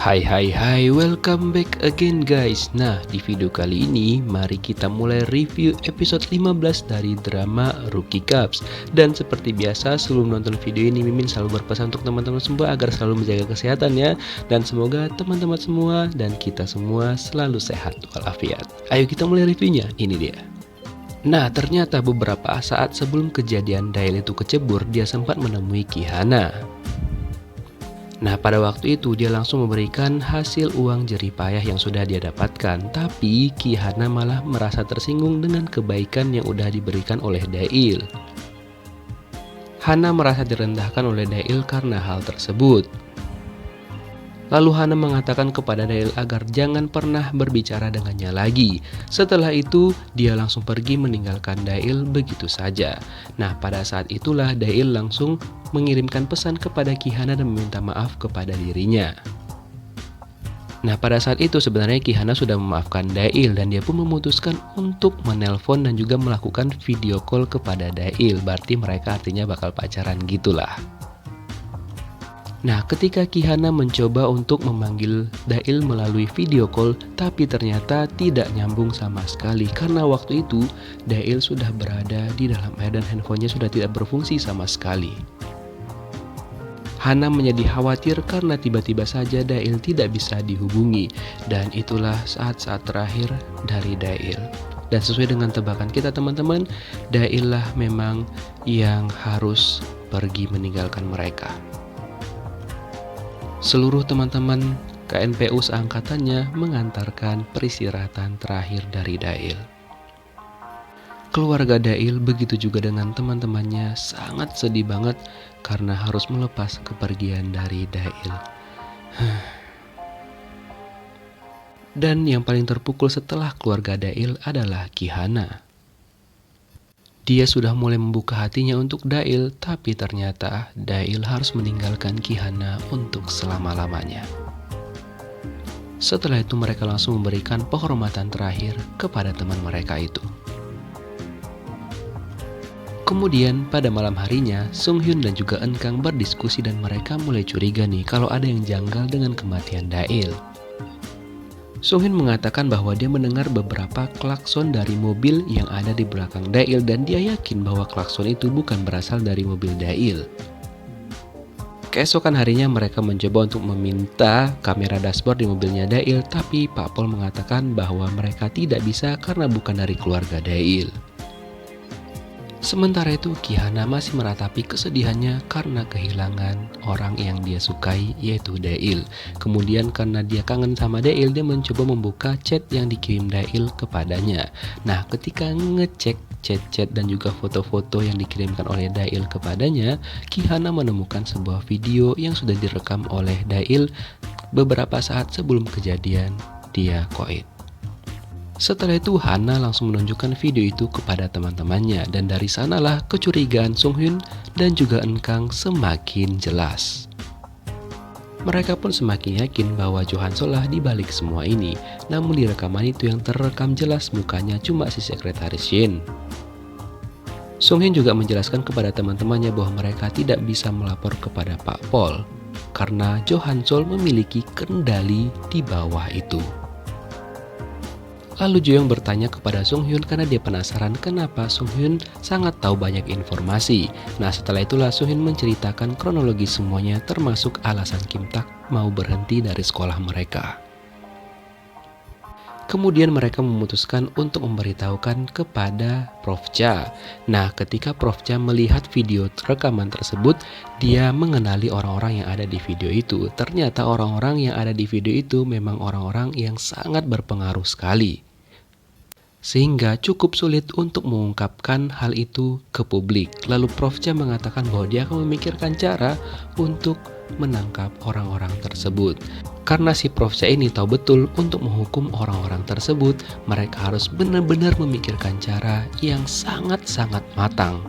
Hai, welcome back again guys. Nah, di video kali ini mari kita mulai review episode 15 dari drama Rookie Cops. Dan seperti biasa sebelum nonton video ini Mimin selalu berpesan untuk teman-teman semua agar selalu menjaga kesehatan ya. Dan semoga teman-teman semua dan kita semua selalu sehat walafiat. Ayo kita mulai reviewnya, ini dia. Nah, ternyata beberapa saat sebelum kejadian Dail itu kecebur, dia sempat menemui Ki-hana. Nah, pada waktu itu dia langsung memberikan hasil uang jerih payah yang sudah dia dapatkan. Tapi Ki-hana malah merasa tersinggung dengan kebaikan yang udah diberikan oleh Dail. Hana merasa direndahkan oleh Dail karena hal tersebut. Lalu Hana mengatakan kepada Dail agar jangan pernah berbicara dengannya lagi. Setelah itu, dia langsung pergi meninggalkan Dail begitu saja. Nah, pada saat itulah Dail langsung mengirimkan pesan kepada Ki-hana dan meminta maaf kepada dirinya. Nah, pada saat itu sebenarnya Ki-hana sudah memaafkan Dail dan dia pun memutuskan untuk menelpon dan juga melakukan video call kepada Dail. Berarti mereka artinya bakal pacaran gitulah. Nah, ketika Ki-hana mencoba untuk memanggil Dail melalui video call, tapi ternyata tidak nyambung sama sekali. Karena waktu itu, Dail sudah berada di dalam air dan handphonenya sudah tidak berfungsi sama sekali. Hana menjadi khawatir karena tiba-tiba saja Dail tidak bisa dihubungi. Dan itulah saat-saat terakhir dari Dail. Dan sesuai dengan tebakan kita teman-teman, Dail lah memang yang harus pergi meninggalkan mereka. Seluruh teman-teman KNPU seangkatannya mengantarkan peristirahatan terakhir dari Dail. Keluarga Dail begitu juga dengan teman-temannya sangat sedih banget karena harus melepas kepergian dari Dail. Dan yang paling terpukul setelah keluarga Dail adalah Ki-hana. Dia sudah mulai membuka hatinya untuk Dail, tapi ternyata Dail harus meninggalkan Ki-hana untuk selama-lamanya. Setelah itu mereka langsung memberikan penghormatan terakhir kepada teman mereka itu. Kemudian pada malam harinya, Sung-hyun dan juga Eun-kang berdiskusi dan mereka mulai curiga nih kalau ada yang janggal dengan kematian Dail. Sung-hyun mengatakan bahwa dia mendengar beberapa klakson dari mobil yang ada di belakang Dail dan dia yakin bahwa klakson itu bukan berasal dari mobil Dail. Keesokan harinya mereka mencoba untuk meminta kamera dashboard di mobilnya Dail, tapi Pak Pol mengatakan bahwa mereka tidak bisa karena bukan dari keluarga Dail. Sementara itu Ki-hana masih meratapi kesedihannya karena kehilangan orang yang dia sukai yaitu Dail. Kemudian karena dia kangen sama Dail, dia mencoba membuka chat yang dikirim Dail kepadanya. Nah, ketika ngecek chat-chat dan juga foto-foto yang dikirimkan oleh Dail kepadanya, Ki-hana menemukan sebuah video yang sudah direkam oleh Dail beberapa saat sebelum kejadian dia koit. Setelah itu Hana langsung menunjukkan video itu kepada teman-temannya dan dari sanalah kecurigaan Sung-hyun dan juga Eun-kang semakin jelas. Mereka pun semakin yakin bahwa Jo Han-sol lah dibalik semua ini. Namun di rekaman itu yang terekam jelas mukanya cuma si sekretaris Shin. Sung-hyun juga menjelaskan kepada teman-temannya bahwa mereka tidak bisa melapor kepada Pak Pol karena Jo Han-sol memiliki kendali di bawah itu. Lalu Jo Young bertanya kepada Sung-hyun karena dia penasaran kenapa Sung-hyun sangat tahu banyak informasi. Nah, setelah itulah Sung-hyun menceritakan kronologi semuanya termasuk alasan Kim Tak mau berhenti dari sekolah mereka. Kemudian mereka memutuskan untuk memberitahukan kepada Prof Cha. Nah, ketika Prof Cha melihat video rekaman tersebut, dia mengenali orang-orang yang ada di video itu. Ternyata orang-orang yang ada di video itu memang orang-orang yang sangat berpengaruh sekali. Sehingga cukup sulit untuk mengungkapkan hal itu ke publik. Lalu Prof Cha mengatakan bahwa dia akan memikirkan cara untuk menangkap orang-orang tersebut. Karena si Prof Cha ini tahu betul untuk menghukum orang-orang tersebut, mereka harus benar-benar memikirkan cara yang sangat-sangat matang.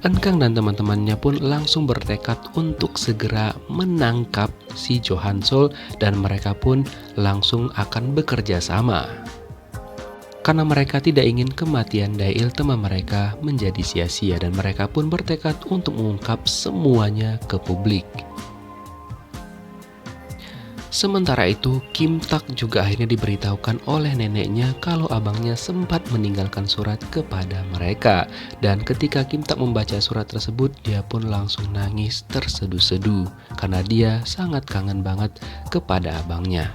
Eun-kang dan teman-temannya pun langsung bertekad untuk segera menangkap si Jo Han-sol dan mereka pun langsung akan bekerja sama. Karena mereka tidak ingin kematian Dail teman mereka menjadi sia-sia dan mereka pun bertekad untuk mengungkap semuanya ke publik. Sementara itu, Kim Tak juga akhirnya diberitahukan oleh neneknya kalau abangnya sempat meninggalkan surat kepada mereka. Dan ketika Kim Tak membaca surat tersebut, dia pun langsung nangis terseduh-seduh karena dia sangat kangen banget kepada abangnya.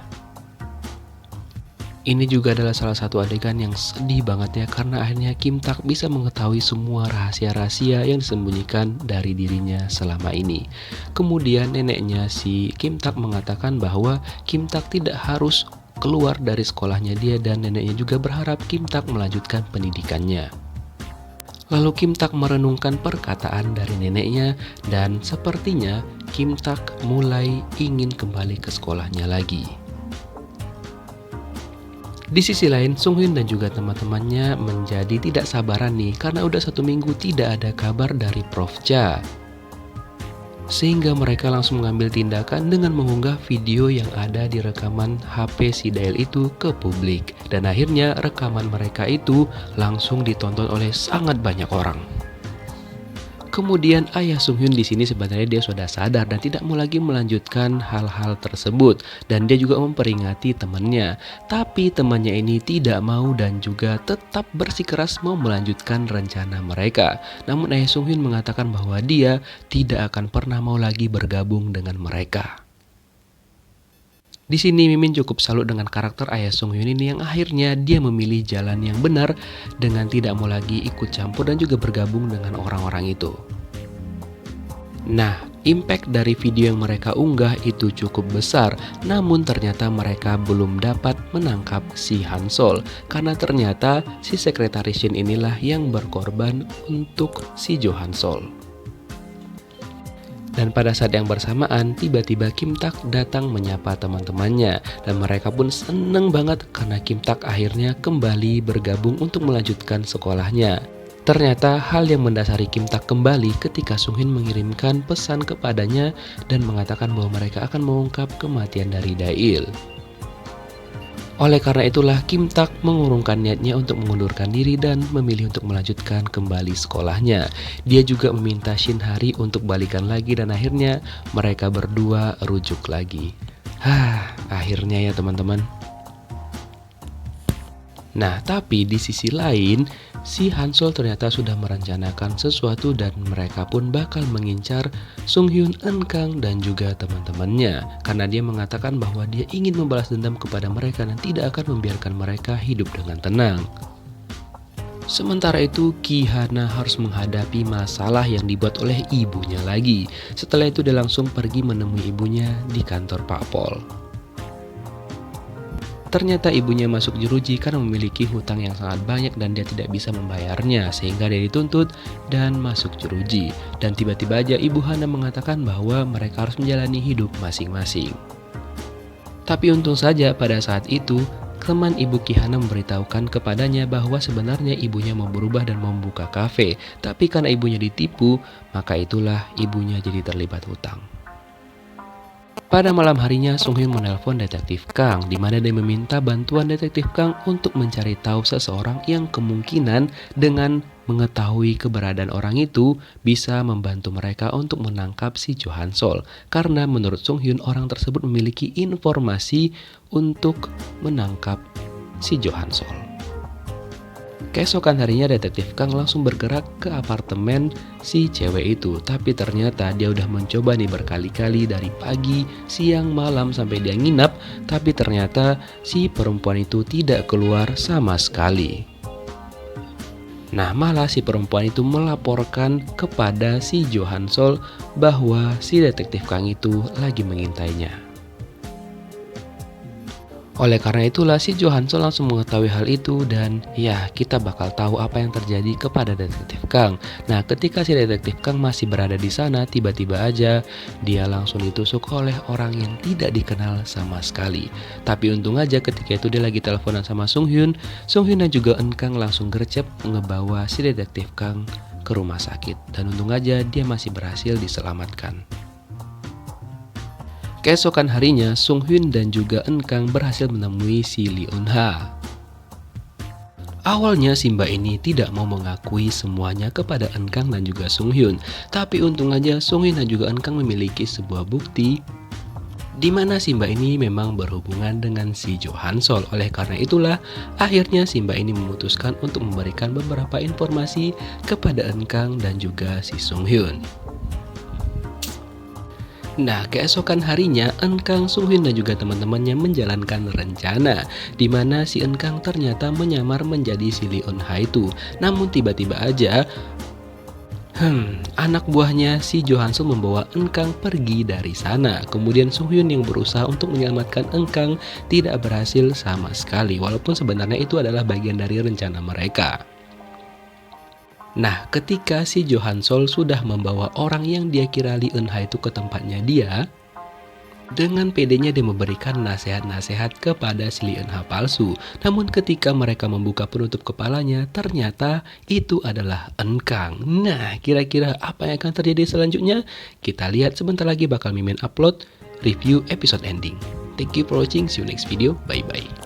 Ini juga adalah salah satu adegan yang sedih banget ya, karena akhirnya Kim Tak bisa mengetahui semua rahasia-rahasia yang disembunyikan dari dirinya selama ini. Kemudian neneknya si Kim Tak mengatakan bahwa Kim Tak tidak harus keluar dari sekolahnya dia, dan neneknya juga berharap Kim Tak melanjutkan pendidikannya. Lalu Kim Tak merenungkan perkataan dari neneknya dan sepertinya Kim Tak mulai ingin kembali ke sekolahnya lagi. Di sisi lain, Sung Hyun dan juga teman-temannya menjadi tidak sabaran nih karena udah 1 minggu tidak ada kabar dari Prof. Cha. Sehingga mereka langsung mengambil tindakan dengan mengunggah video yang ada di rekaman HP si Dael itu ke publik. Dan akhirnya rekaman mereka itu langsung ditonton oleh sangat banyak orang. Kemudian ayah Sung Hyun di sini sebenarnya dia sudah sadar dan tidak mau lagi melanjutkan hal-hal tersebut, dan dia juga memperingati temannya. Tapi temannya ini tidak mau dan juga tetap bersikeras mau melanjutkan rencana mereka. Namun ayah Sung Hyun mengatakan bahwa dia tidak akan pernah mau lagi bergabung dengan mereka. Di sini Mimin cukup salut dengan karakter ayah Sung Hyun ini yang akhirnya dia memilih jalan yang benar dengan tidak mau lagi ikut campur dan juga bergabung dengan orang-orang itu. Nah, impact dari video yang mereka unggah itu cukup besar, namun ternyata mereka belum dapat menangkap si Han Sol karena ternyata si sekretaris Shin inilah yang berkorban untuk si Jo Han Sol. Dan pada saat yang bersamaan, tiba-tiba Kim Tak datang menyapa teman-temannya. Dan mereka pun seneng banget karena Kim Tak akhirnya kembali bergabung untuk melanjutkan sekolahnya. Ternyata hal yang mendasari Kim Tak kembali ketika Sung Hyun mengirimkan pesan kepadanya dan mengatakan bahwa mereka akan mengungkap kematian dari Dail. Oleh karena itulah Kim Tak mengurungkan niatnya untuk mengundurkan diri dan memilih untuk melanjutkan kembali sekolahnya. Dia juga meminta Shin Hari untuk balikan lagi dan akhirnya mereka berdua rujuk lagi. Akhirnya ya teman-teman. Nah, tapi di sisi lain, si Han Sol ternyata sudah merencanakan sesuatu dan mereka pun bakal mengincar Sung Hyun, Eun Kang, dan juga teman-temannya. Karena dia mengatakan bahwa dia ingin membalas dendam kepada mereka dan tidak akan membiarkan mereka hidup dengan tenang. Sementara itu, Ki Hana harus menghadapi masalah yang dibuat oleh ibunya lagi. Setelah itu dia langsung pergi menemui ibunya di kantor Pak Pol. Ternyata ibunya masuk jeruji karena memiliki hutang yang sangat banyak dan dia tidak bisa membayarnya, sehingga dia dituntut dan masuk jeruji. Dan tiba-tiba aja Ibu Hana mengatakan bahwa mereka harus menjalani hidup masing-masing. Tapi untung saja pada saat itu teman Ibu Ki Hana memberitahukan kepadanya bahwa sebenarnya ibunya mau berubah dan mau membuka kafe. Tapi karena ibunya ditipu, maka itulah ibunya jadi terlibat hutang. Pada malam harinya, Sung Hyun menelpon detektif Kang, di mana dia meminta bantuan detektif Kang untuk mencari tahu seseorang yang kemungkinan dengan mengetahui keberadaan orang itu bisa membantu mereka untuk menangkap si Jo Han Sol. Karena menurut Sung Hyun, orang tersebut memiliki informasi untuk menangkap si Jo Han Sol. Keesokan harinya detektif Kang langsung bergerak ke apartemen si cewek itu. Tapi ternyata dia udah mencoba nih berkali-kali dari pagi, siang, malam sampai dia nginap. Tapi ternyata si perempuan itu tidak keluar sama sekali. Nah, malah si perempuan itu melaporkan kepada si Jo Han Sol bahwa si detektif Kang itu lagi mengintainya. Oleh karena itulah si Jo Han Sol langsung mengetahui hal itu dan ya kita bakal tahu apa yang terjadi kepada detektif Kang. Nah, ketika si detektif Kang masih berada di sana, tiba-tiba aja dia langsung ditusuk oleh orang yang tidak dikenal sama sekali. Tapi untung aja ketika itu dia lagi teleponan sama Sung Hyun dan juga Eun Kang langsung gercep ngebawa si detektif Kang ke rumah sakit. Dan untung aja dia masih berhasil diselamatkan. Keesokan harinya, Sung Hyun dan juga Eun Kang berhasil menemui si Lee Eun Ha. Awalnya si Mbak ini tidak mau mengakui semuanya kepada Eun Kang dan juga Sung Hyun. Tapi untung aja Sung Hyun dan juga Eun Kang memiliki sebuah bukti Di mana Simba ini memang berhubungan dengan si Johansol. Oleh karena itulah, akhirnya Simba ini memutuskan untuk memberikan beberapa informasi kepada Enkang dan juga si Sung Hyun. Nah, keesokan harinya, Enkang, Sung Hyun dan juga teman-temannya menjalankan rencana, di mana si Enkang ternyata menyamar menjadi si Lee Eun Ha itu. Namun tiba-tiba aja, anak buahnya si Johansol membawa Enkang pergi dari sana. Kemudian Sung Hyun yang berusaha untuk menyelamatkan Enkang tidak berhasil sama sekali, walaupun sebenarnya itu adalah bagian dari rencana mereka. Nah, ketika si Johansol sudah membawa orang yang dia kira Lee Eun Ha itu ke tempatnya dia, dengan pedenya dia memberikan nasihat-nasihat kepada si Lee Eun Ha palsu. Namun ketika mereka membuka penutup kepalanya, ternyata itu adalah Enkang. Nah, kira-kira apa yang akan terjadi selanjutnya? Kita lihat sebentar lagi bakal Mimin upload review episode ending. Thank you for watching, see you next video, bye-bye.